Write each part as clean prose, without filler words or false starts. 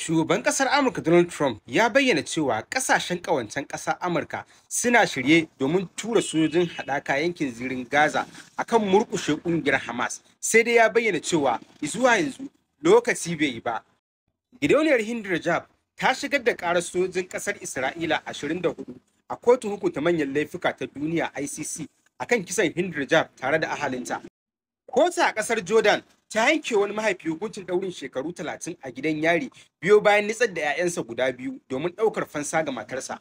Shugaban ƙasar Amurka Donald Trump ya bayyana cewa ƙasashen ƙawancen ƙasar Amurka suna shirye domin tura sojojin haɗaka yankin zirin Gaza akan murƙushe ƙungiyar Hamas. Sai dai ya bayyana cewa zuwa yanzu lokaci bai yi ba. Gidauniyar Hind Rajab ta shigar da ƙarar sojojin ƙasar Isra'ila 24 a kotun hukunta manyan laifuka ta duniya ICC akan kisan Hind Rajab tare da ahalinta. Kotu a ƙasar Jordan ta yanke wani mahaifi hukuncin ɗaurin shekaru 30 a gidan yari biyo bayan nitsar da 'ya'yansa guda biyu domin ɗaukar fansa ga matarsa.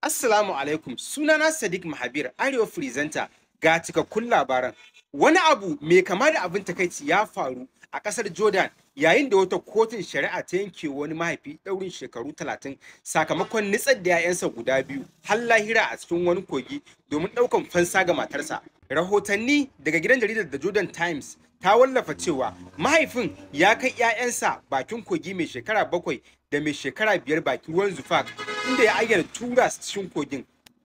Assalamu alaikum, sunana Sadiq Mahabir, Arewa Presenter, ga cikakkun labaran. Wani abu mai kama da abin takaici ya faru a ƙasar Jordan yayin da wata kotun shari'a ta yanke wani mahaifi ɗaurin shekaru 30 sakamakon nitsar da 'ya'yansa guda biyu har lahira a cikin wani kogi domin ɗaukar fansa ga matarsa. Rahotanni daga gidan jaridar The Jordan Times ta wallafa cewa mahaifin ya kai 'ya'yansa bakin kogi mai shekara 7 da mai shekara 5 bakin ruwan Zufak, inda ya ayyana tura su cikin kogin.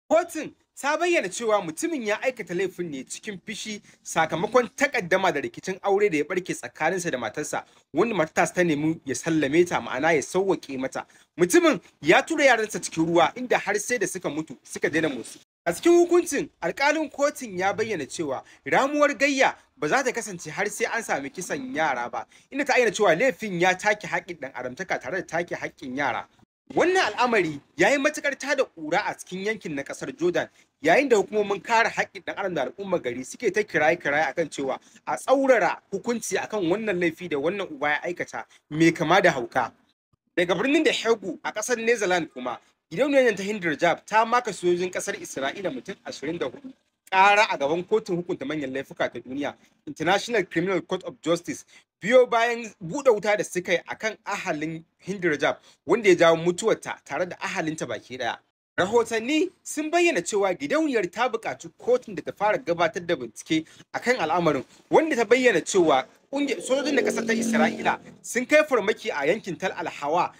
Kotun ta bayyana cewa mutumin ya aikata laifin ne cikin fishi sakamakon takaddama da rikicin aure da ya barke tsakaninsa da matarsa, wanda matarsa ta nemi ya sallame ta, ma'ana ya sauwaƙe mata. Mutumin ya tura yaransa cikin ruwa inda har sai da suka mutu suka daina motsi. A cikin hukuncin, alkalin kotun ya bayyana cewa ramuwar gayya ba za ta kasance har sai an sami kisan yara ba, inda ta ayyana cewa laifin ya take haƙƙin ɗan adamtaka tare da take haƙƙin yara. Wannan al'amari ya yi matuƙar tada ƙura a cikin yankin na ƙasar Jordan, yayin da hukumomin kare haƙƙin ɗan adam da al'ummar gari suke ta kiraye-kiraye akan cewa a tsaurara hukunci akan wannan laifi da wannan uba ya aikata mai kama da hauka. Daga birnin da Hague a ƙasar Netherlands kuma, gidauniyar ta Hind Rajab ta maka sojojin ƙasar Isra'ila mutum 24 ƙara a gaban kotun hukunta manyan laifuka ta duniya, International Criminal Court of Justice, biyo bayan buɗe wuta da suka yi akan ahalin Hind Rajab wanda ya jawo mutuwarta tare da ahalinta baki ɗaya. Rahotanni sun bayyana cewa gidauniyar ta buƙaci kotun da ta fara gabatar da bincike akan al'amarin, wanda ta bayyana cewa sojojin da ƙasar ta Isra'ila sun kai farmaki a yankin Tal Al-Hawa.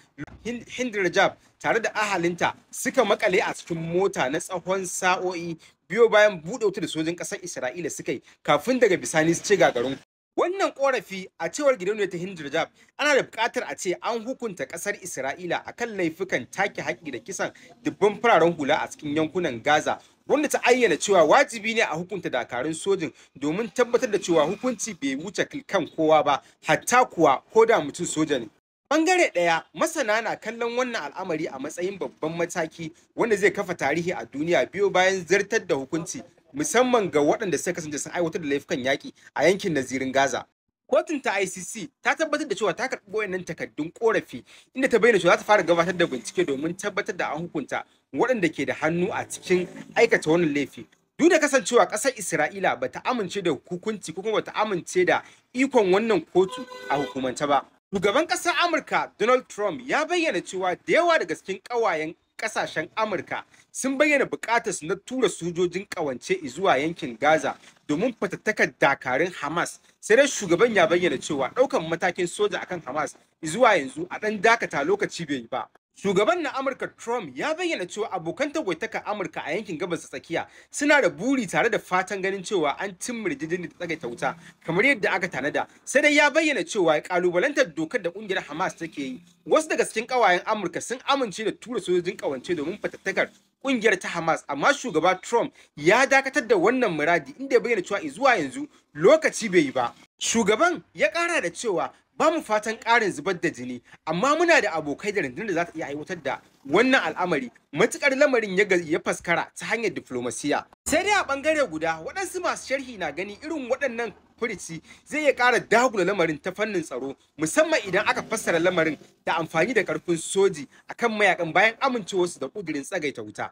Hind Rajab tare da ahalinta suka makale a cikin mota na tsawon sa'o'i biyo bayan buɗe wuta da sojojin ƙasar Isra'ila suka yi kafin daga bisani su ce gagarin. Wannan korafi a cewar gidauniyar ta Hind Rajab ana da buƙatar a ce an hukunta ƙasar Isra'ila akan laifukan take haƙƙi da kisan dubban fararen hula a cikin yankunan Gaza, wanda ta ayyana cewa wajibi ne a hukunta dakarun sojin domin tabbatar da cewa hukunci bai wuce kan kowa ba, hatta kuwa ko da mutum soja ne. Bangare ɗaya, masana na kallon wannan al'amari a matsayin babban mataki wanda zai kafa tarihi a duniya biyo bayan zartar da hukunci, musamman ga waɗanda suka kasance sun aiwatar da laifukan yaƙi a yankin nazirin Gaza. Kotun ta ICC ta tabbatar da cewa ta karɓi wayannan takardun ƙorafi, inda ta bayyana cewa za ta fara gabatar da bincike domin tabbatar da an hukunta waɗanda ke da hannu a cikin aikata wannan laifi. Duk da kasancewa ƙasar Isra'ila ba ta amince da hukunci ko kuma ba ta amince da ikon wannan kotu a hukumance ba. Shugaban ƙasar Amurka Donald Trump ya bayyana cewa da yawa daga cikin ƙawayen ƙasashen Amurka sun bayyana buƙatar su na tura sojojin ƙawance zuwa yankin Gaza domin fatattakar dakarun Hamas. Sai dai shugaban ya bayyana cewa ɗaukan matakin soja akan Hamas zuwa yanzu a ɗan dakata lokaci bai yi ba. Shugaban na Amurka Trump ya bayyana cewa abokan tagwaitakar Amurka a yankin gabas ta tsakiya suna da buri tare da fatan ganin cewa an cimma yarjejeniyar ta tsagaita wuta kamar yadda aka tanada. Sai dai ya bayyana cewa kalubalantar dokar da kungiyar Hamas take yi, wasu daga cikin kawayen Amurka sun amince da tura sojojin kawance domin fatattakar kungiyar ta Hamas, amma shugaba Trump ya dakatar da wannan muradi, inda ya bayyana cewa zuwa yanzu lokaci bai yi ba. Shugaban ya ƙara da cewa ba mu fatan ƙarin zubar da jini, amma muna da abokai da rundunar da za ta iya aiwatar da wannan al'amari matuƙar lamarin ya faskara ta hanyar diflomasiya. Sai dai a ɓangare guda, waɗansu masu sharhi na gani irin waɗannan furici zai iya ƙara dagula lamarin ta fannin tsaro, musamman idan aka fassara lamarin da amfani da ƙarfin soji akan mayakan bayan amincewarsu da ƙudurin tsagaita wuta.